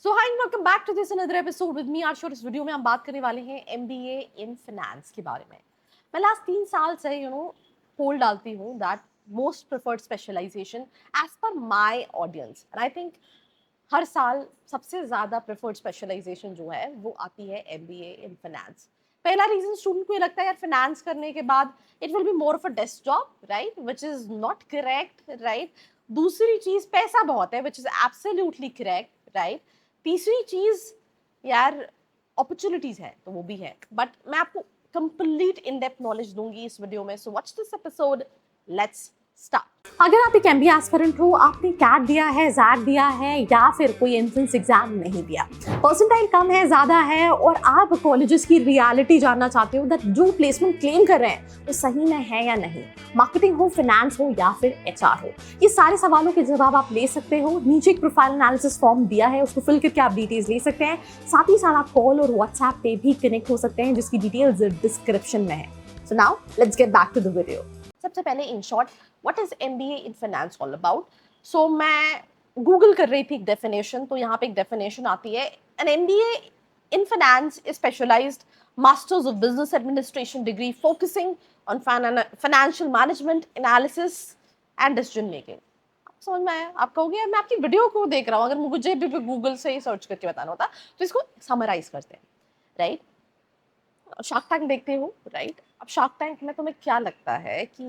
So hi and welcome back to this another episode with me Ashur. इस video में हम बात करने वाले हैं एमबीए इन फाइनेंस के बारे में। मैं लास्ट 3 साल से पोल डालती हूँ that most preferred specialisation as per my audience and I think हर साल सबसे ज़्यादा प्रेफर्ड स्पेशलाइजेशन जो है वो आती है एमबीए इन फाइनेंस। पहला रीजन स्टूडेंट को ये लगता है यार फाइनेंस करने के बाद it will be more of a desk job, right, which is not correct, right. दूसरी चीज पैसा बहुत है, which is absolutely correct, right. तीसरी चीज यार अपॉर्चुनिटीज है तो वो भी है, बट मैं आपको कंप्लीट इन डेप्थ नॉलेज दूंगी इस वीडियो में। So watch this episode, let's start. अगर आप एक एमबीए एस्पिरेंट हो, आपने कैट दिया है, जैट दिया है या फिर कोई एंट्रेंस एग्जाम नहीं दिया, परसेंटाइल कम है, ज्यादा है और आप कॉलेजेस की रियलिटी जानना चाहते हो दैट जो प्लेसमेंट क्लेम कर रहे हैं वो सही में है या नहीं, मार्केटिंग हो, फाइनेंस हो या फिर एचआर हो, ये सारे सवालों के जवाब आप ले सकते हो। नीचे एक प्रोफाइल एनालिसिस फॉर्म दिया है, उसको फिल करके आप डिटेल्स ले सकते हैं। साथ ही साथ आप कॉल और व्हाट्सएप पे भी कनेक्ट हो सकते हैं, जिसकी डिटेल्स डिस्क्रिप्शन में है। So now let's get back to the video. सबसे पहले in short what is MBA in finance all about. So मैं गूगल कर रही थी एक डेफिनेशन, तो यहाँ पे एक डेफिनेशन आती है, an MBA in finance is specialised masters of business administration degree focusing on financial management analysis and decision making. समझ में आया? आप कहोगे मैं आपकी वीडियो को देख रहा हूँ, अगर मुझे भी गूगल से ही सर्च करके बताना होता तो इसको समराइज करते हैं, राइट। शार्क टैंक देखते हो, राइट। अब शार्क टैंक में तुम्हें क्या लगता है कि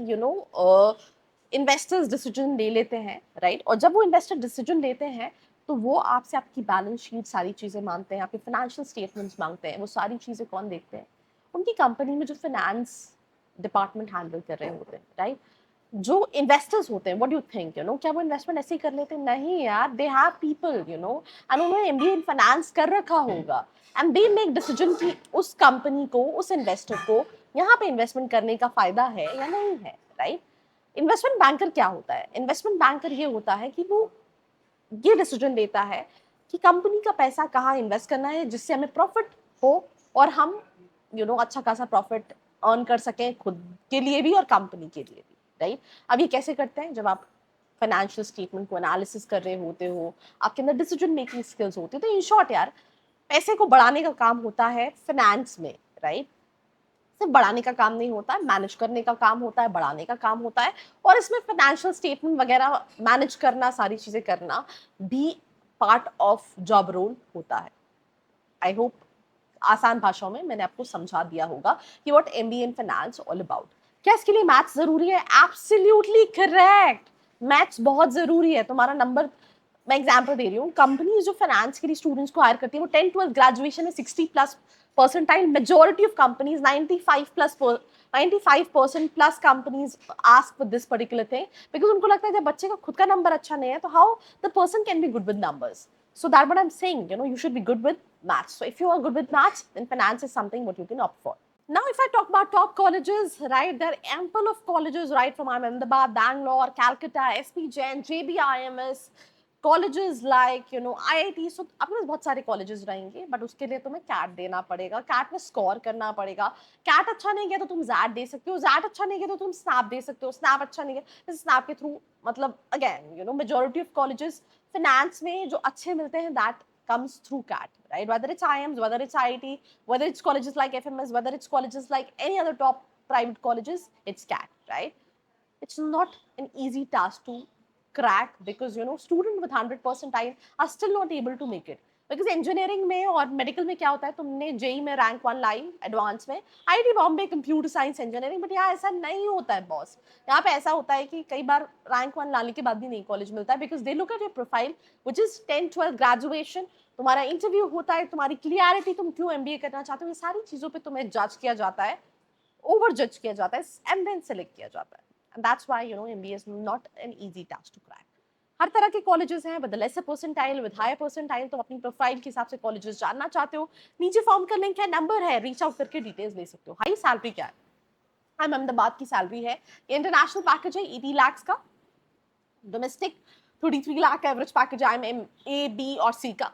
इन्वेस्टर्स डिसीजन ले लेते हैं, राइट। और जब वो इन्वेस्टर डिसीजन लेते हैं तो वो आपसे आपकी बैलेंस शीट सारी चीज़ें मांगते हैं, आपके फाइनेंशियल स्टेटमेंट्स मांगते हैं। वो सारी चीज़ें कौन देखते हैं? उनकी कंपनी में जो फाइनेंस डिपार्टमेंट हैंडल कर रहे होते हैं, राइट। जो इन्वेस्टर्स होते हैं, व्हाट डू यू थिंक, क्या वो इन्वेस्टमेंट ऐसे ही कर लेते हैं? नहीं यार, दे हैव पीपल, एंड उन्होंने एमबीए इन फाइनेंस कर रखा होगा एंड दे मेक डिसीजन कि उस कंपनी को, उस इन्वेस्टर को यहाँ पे इन्वेस्टमेंट करने का फायदा है या नहीं है, राइट। इन्वेस्टमेंट बैंकर क्या होता है? इन्वेस्टमेंट बैंकर ये होता है कि वो ये डिसीजन लेता है कि कंपनी का पैसा कहाँ इन्वेस्ट करना है जिससे हमें प्रॉफिट हो और हम अच्छा खासा प्रॉफिट अर्न कर सकें, खुद के लिए भी और कंपनी के लिए भी, राइट। अब ये कैसे करते हैं? जब आप फाइनेंशियल स्टेटमेंट को एनालिसिस कर रहे होते हो, आपके अंदर डिसीजन मेकिंग स्किल्स होती है। तो इन शॉर्ट यार, पैसे को बढ़ाने का काम होता है फाइनेंस में, राइट। सिर्फ बढ़ाने का काम नहीं होता है, मैनेज करने का काम होता है, बढ़ाने का काम होता है। और इसमें फाइनेंशियल स्टेटमेंट वगैरह मैनेज करना, सारी चीजें करना भी पार्ट ऑफ जॉब रोल होता है। आई होप आसान भाषाओं में मैंने आपको समझा दिया होगा कि what MBA in finance all about. क्या इसके लिए मैथ्स जरूरी है? Absolutely correct. मैथ्स बहुत जरूरी है। तुम्हारा नंबर, मैं एग्जांपल दे रही हूँ, कंपनीज जो फाइनेंस के लिए स्टूडेंट्स को हायर करती है वो 10-12 ग्रेजुएशन में 60+ percentile, majority of companies 95% plus companies ask for this particular thing, because उनको लगता है जब बच्चे का खुद का नंबर अच्छा नहीं है तो how the person can be good with numbers. So that what I'm saying, you should be good with maths. So if you are good with maths, then finance is something what you can opt for. Now, if I talk about top colleges, right, there are ample of colleges, right, from Ahmedabad, Bangalore, Calcutta, SP Jain, JBIMS, colleges like, IIT. So, आपके पास बहुत सारे colleges रहेंगे, but उसके लिए तुम्हें CAT देना पड़ेगा, CAT में score करना पड़ेगा। CAT अच्छा नहीं गया तो तुम ZAT दे सकते हो, ZAT अच्छा नहीं गया तो तुम SNAP दे सकते हो, SNAP अच्छा नहीं गया तो SNAP के थ्रू, मतलब again, majority of colleges finance में जो अच्छे मिलते हैं that comes through CAT, right? Whether it's IIMs, whether it's IIT, whether it's colleges like FMS, whether it's colleges like any other top private colleges, it's CAT, right? It's not an easy task to crack because student with 100 percentile are still not able to make it. Because engineering में और medical में क्या होता है, तुमने JEE में rank 1 लाई advance में, IIT Bombay computer science engineering, but यहाँ ऐसा नहीं होता है बॉस। यहाँ पे ऐसा होता है कि कई बार रैंक 1 लाने के बाद भी नहीं कॉलेज मिलता है, because they look at your profile which is 10-12 graduation, तुम्हारा इंटरव्यू होता है, तुम्हारी क्लियरिटी, तुम क्यों एमबीए करना चाहते हो, ये सारी चीज़ों पर तुम्हें जज किया जाता है, ओवर जज किया जाता है एंड देन सेलेक्ट किया जाता है। And that's why MBA is not an easy task to crack. हर तरह के कॉलेजेस हैं, with lesser percentile, with higher percentile. तो अपनी प्रोफाइल के हिसाब से कॉलेजेस जानना चाहते हो, नीचे फॉर्म का लिंक है, नंबर है, रीच आउट करके डिटेल्स ले सकते हो। हाई सैलरी क्या है? अहमदाबाद की सैलरी है, इंटरनेशनल पैकेज है 80 लाख का, डोमेस्टिक 33 लाख एवरेज पैकेज है ए बी और सी का,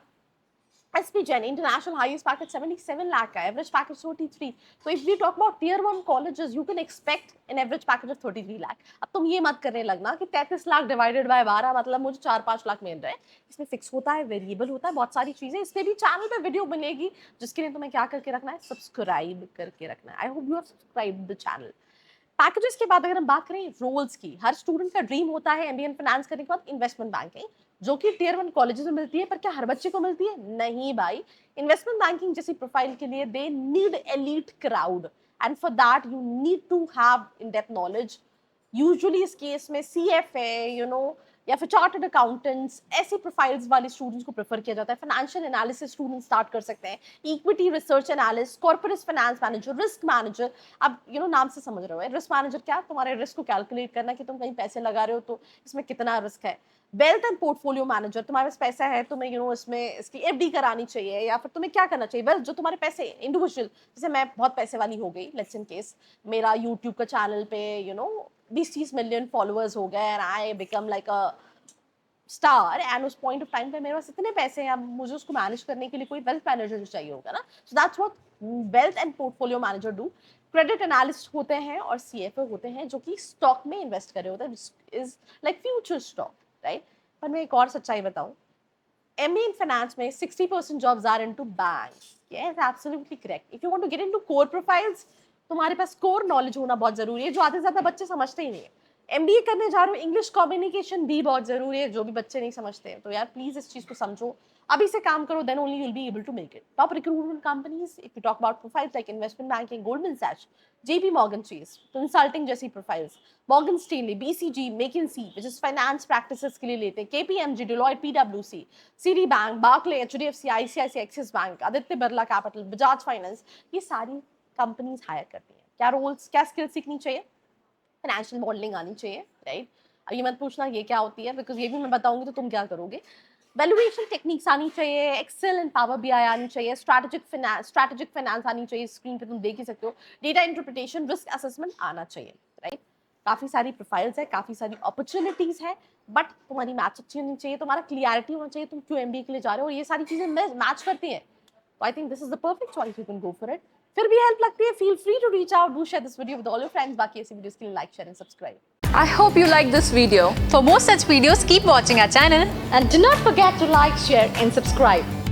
SP Jain, international highest package 77 lakh का, average package 43. So if we talk about tier 1 colleges, you can expect an average package of 33 lakh. अब तुम ये मत करने लगना कि 33 लाख डिवाइडेड बाय 12 मतलब मुझे 4-5 लाख मिल रहे हैं. इसमें फिक्स होता है, वेरिएबल होता है, बहुत सारी चीजें. इस पे भी चैनल पे वीडियो बनेगी, जिसके लिए तुम्हें क्या करके रखना है, सब्सक्राइब करके रखना है. I hope you have subscribed the channel. Packages के बाद अगर हम बात करें रोल्स की, हर स्टूडेंट का ड्रीम होता है एमबीए इन फाइनेंस करने के बाद इन्वेस्टमेंट बैंकिंग, जो कि टियर 1 कॉलेजेस में मिलती है. पर क्या हर बच्चे को मिलती है? नहीं भाई. इन्वेस्टमेंट बैंकिंग जैसी प्रोफाइल के लिए they need elite crowd, and for that you need to have in depth knowledge. Usually इस केस में CFA या फिर चार्टर्ड अकाउंटेंट्स, ऐसे प्रोफाइल्स वाले स्टूडेंट्स को प्रेफर किया जाता है. फाइनेंशियल एनालिसिस स्टूडेंट स्टार्ट कर सकते हैं, equity research analyst, corporate finance manager, risk manager. अब नाम से समझ रहे हो, रिस्क मैनेजर क्या, तुम्हारे रिस्क को कैलकुलेट करना कि तुम कहीं पैसे लगा रहे हो तो इसमें कितना रिस्क है. वेल्थ एंड पोर्टफोलियो मैनेजर, तुम्हारे पास पैसा है, तुम्हें इसमें इसकी FD करानी चाहिए, या फिर तुम्हें क्या करना चाहिए. वेल्थ जो तुम्हारे पैसे इंडिविजुअल, जैसे मैं बहुत पैसे वाली हो गई, लेट्स इन केस मेरा यूट्यूब का चैनल पे 20-30 मिलियन फॉलोअर्स हो गए, and I become like a star, and उस पॉइंट ऑफ टाइम पे मेरे पास इतने पैसे हैं, अब मुझे उसको मैनेज करने के लिए कोई वेल्थ मैनेजर चाहिए होगा ना. So that's what wealth and portfolio manager do. Credit analyst होते हैं और CFA होते हैं जो कि स्टॉक में इन्वेस्ट कर रहे होते हैं, is like future stock, right. पर मैं एक और सच्चाई बताऊं, MBA in finance में 60% jobs are into banks. Yes, absolutely correct. If you want to get into core profiles, तुम्हारे पास core knowledge होना बहुत जरूरी है, जो आधे ज्यादा बच्चे समझते ही नहीं है. MBA करने जा रहे हो, इंग्लिश कम्युनिकेशन भी बहुत जरूरी है, जो भी बच्चे नहीं समझते हैं. तो यार प्लीज इस चीज को समझो, अभी से काम करो, then only you'll be able to make it. Top recruitment companies, if you talk about profiles like investment banking, Goldman Sachs, JP Morgan Chase, consulting जैसी profiles, Morgan Stanley, BCG, McKinsey, which is finance practices के लिए लेते हैं, KPMG, Deloitte, PwC, Citibank, Barclays, HDFC, ICICI, Axis Bank, Aditya Birla capital, Bajaj finance, ये सारी companies higher करती हैं. क्या रोल्स, क्या स्किल सीखनी चाहिए? फाइनेंशियल मॉडलिंग आनी चाहिए, राइट. अब ये मत पूछना ये क्या होती है, बिकॉज ये भी मैं बताऊंगी तो तुम क्या करोगे. वैल्यूएशन टेक्निक्स आनी चाहिए, एक्सेल एंड पावर BI आनी चाहिए, स्ट्रैटेजिक फाइनेंस आनी चाहिए, स्क्रीन पे तुम देख ही सकते हो, डेटा इंटरप्रिटेशन, रिस्क असेसमेंट आना चाहिए, राइट. काफ़ी सारी प्रोफाइल्स है, काफ़ी सारी अपॉर्चुनिटीज़ है, बट तुम्हारी मैच अच्छी होनी चाहिए, तुम्हारा क्लियरिटी होना चाहिए, तुम क्यों MBA के लिए जा रहे हो, और ये सारी चीज़ें मैच करती हैं. तो I think this is the perfect choice, you can go for it. फिर भी हेल्प लगती है, feel free to reach out, do share this video with all your friends. बाकी ऐसी वीडियोस के लिए like, share and subscribe. I hope you like this video. For more such videos, keep watching our channel. And do not forget to like, share and subscribe.